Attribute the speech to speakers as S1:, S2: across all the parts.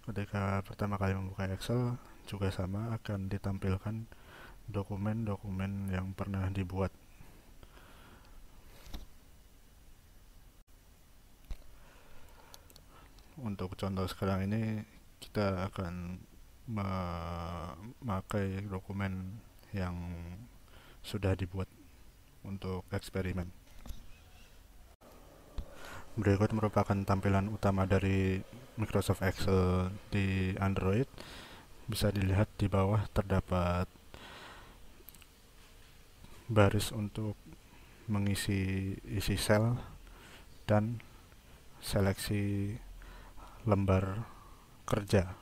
S1: Ketika pertama kali membuka Excel juga sama, akan ditampilkan dokumen-dokumen yang pernah dibuat. Untuk contoh sekarang ini kita akan memakai dokumen yang sudah dibuat untuk eksperimen. Berikut merupakan tampilan utama dari Microsoft Excel di Android. Bisa dilihat di bawah terdapat baris untuk mengisi isi sel dan seleksi lembar kerja.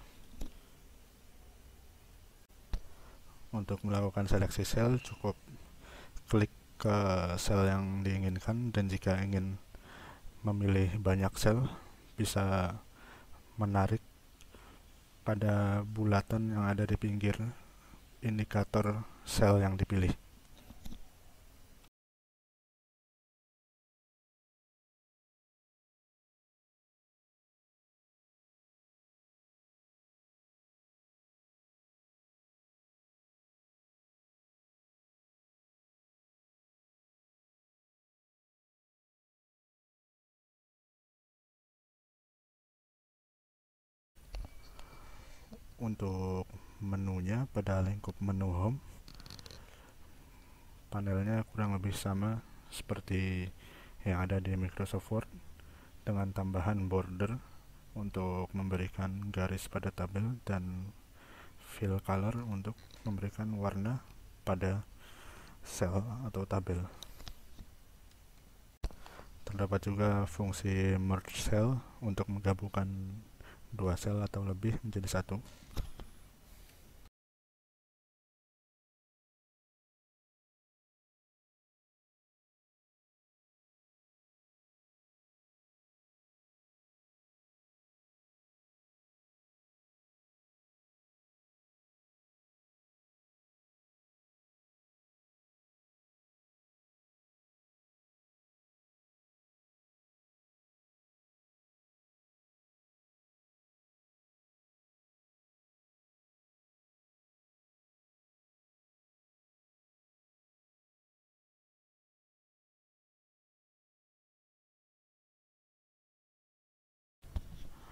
S1: Untuk melakukan seleksi sel, cukup klik ke sel yang diinginkan, dan jika ingin memilih banyak sel, bisa menarik pada bulatan yang ada di pinggir indikator sel yang dipilih. Untuk menunya, pada lingkup menu home, panelnya kurang lebih sama seperti yang ada di Microsoft Word, dengan tambahan border untuk memberikan garis pada tabel dan fill color untuk memberikan warna pada sel atau tabel. Terdapat juga fungsi merge cell untuk menggabungkan dua sel atau lebih menjadi satu.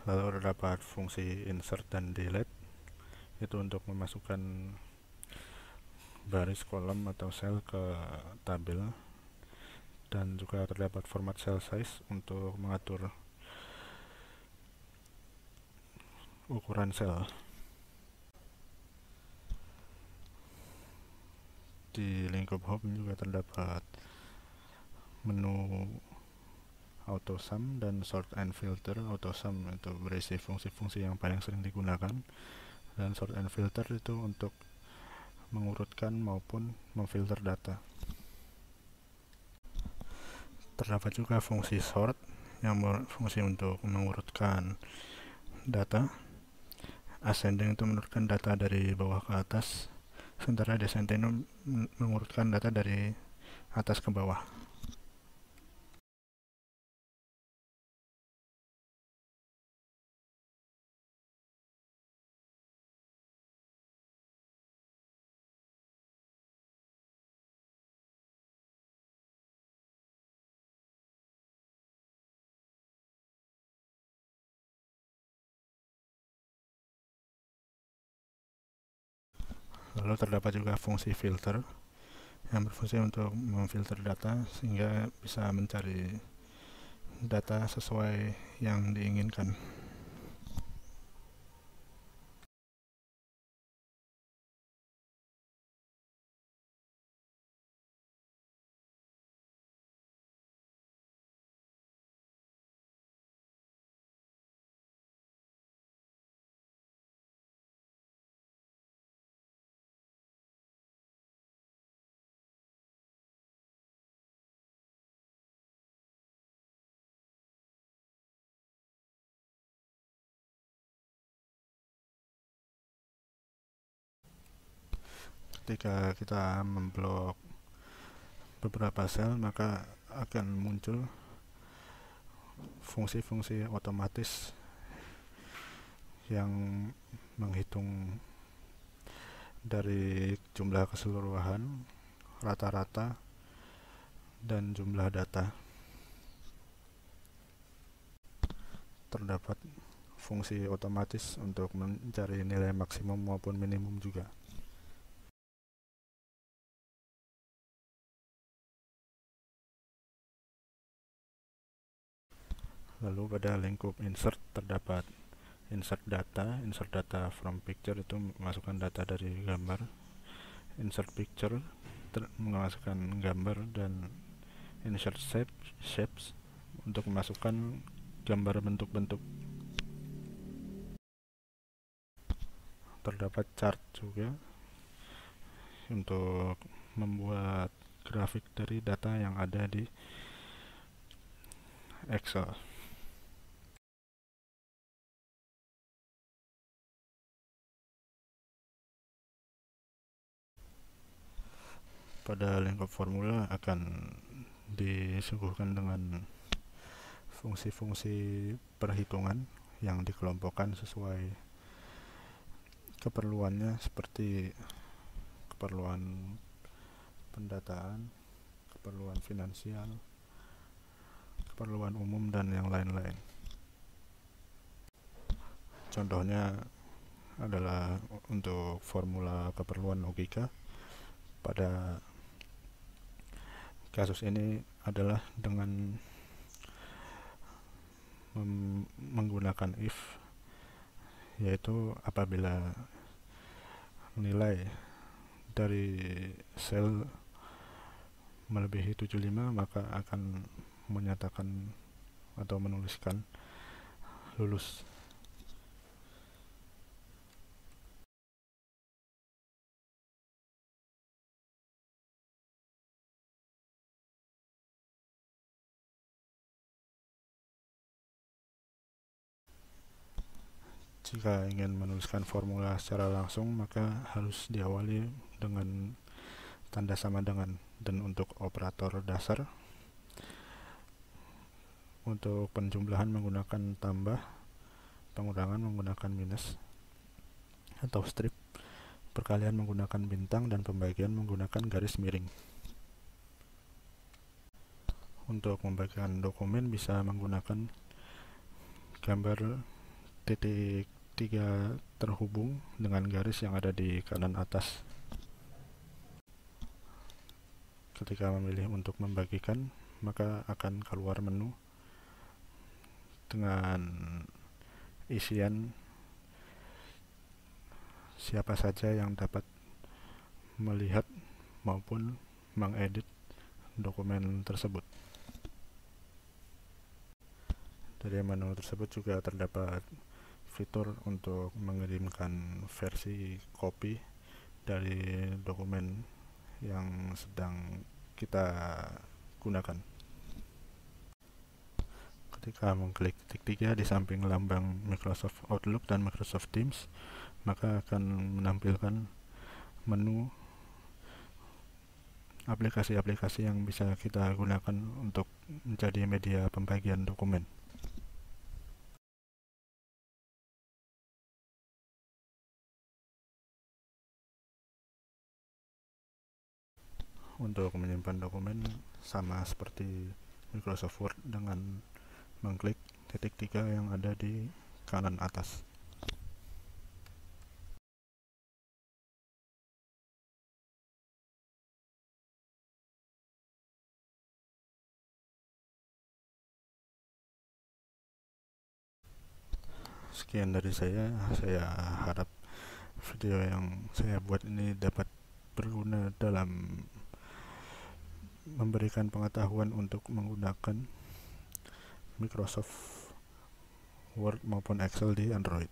S1: Lalu terdapat fungsi insert dan delete, itu untuk memasukkan baris, kolom, atau sel ke tabel. Dan juga terdapat format cell size untuk mengatur ukuran sel. Di lingkup home juga terdapat menu auto sum dan sort and filter. Auto sum itu berisi fungsi-fungsi yang paling sering digunakan, dan sort and filter itu untuk mengurutkan maupun memfilter data. Terdapat juga fungsi sort yang berfungsi untuk mengurutkan data. Ascending itu menurunkan data dari bawah ke atas, sementara descending itu mengurutkan data dari atas ke bawah. Lalu terdapat juga fungsi filter yang berfungsi untuk memfilter data sehingga bisa mencari data sesuai yang diinginkan. Ketika kita memblok beberapa sel, maka akan muncul fungsi-fungsi otomatis yang menghitung dari jumlah keseluruhan, rata-rata, dan jumlah data. Terdapat fungsi otomatis untuk mencari nilai maksimum maupun minimum juga. Lalu pada lingkup insert terdapat insert data from picture itu memasukkan data dari gambar, insert picture memasukkan gambar, dan insert shapes untuk memasukkan gambar bentuk-bentuk. Terdapat chart juga untuk membuat grafik dari data yang ada di Excel. Pada lingkup formula akan disuguhkan dengan fungsi-fungsi perhitungan yang dikelompokkan sesuai keperluannya, seperti keperluan pendataan, keperluan finansial, keperluan umum, dan yang lain-lain. Contohnya adalah untuk formula keperluan logika. Pada kasus ini adalah dengan menggunakan if, yaitu apabila nilai dari sel melebihi 75 maka akan menyatakan atau menuliskan lulus. Jika ingin menuliskan formula secara langsung, maka harus diawali dengan tanda sama dengan. Dan untuk operator dasar, untuk penjumlahan menggunakan tambah, pengurangan menggunakan minus atau strip, perkalian menggunakan bintang, dan pembagian menggunakan garis miring. Untuk membagikan dokumen bisa menggunakan gambar titik 3 terhubung dengan garis yang ada di kanan atas. Ketika memilih untuk membagikan, maka akan keluar menu dengan isian siapa saja yang dapat melihat maupun mengedit dokumen tersebut. Dari menu tersebut juga terdapat fitur untuk mengirimkan versi kopi dari dokumen yang sedang kita gunakan. Ketika mengklik titik 3 di samping lambang Microsoft Outlook dan Microsoft Teams, maka akan menampilkan menu aplikasi-aplikasi yang bisa kita gunakan untuk menjadi media pembagian dokumen. Untuk menyimpan dokumen sama seperti Microsoft Word dengan mengklik titik 3 yang ada di kanan atas. Sekian dari saya harap video yang saya buat ini dapat berguna dalam memberikan pengetahuan untuk menggunakan Microsoft Word maupun Excel di Android.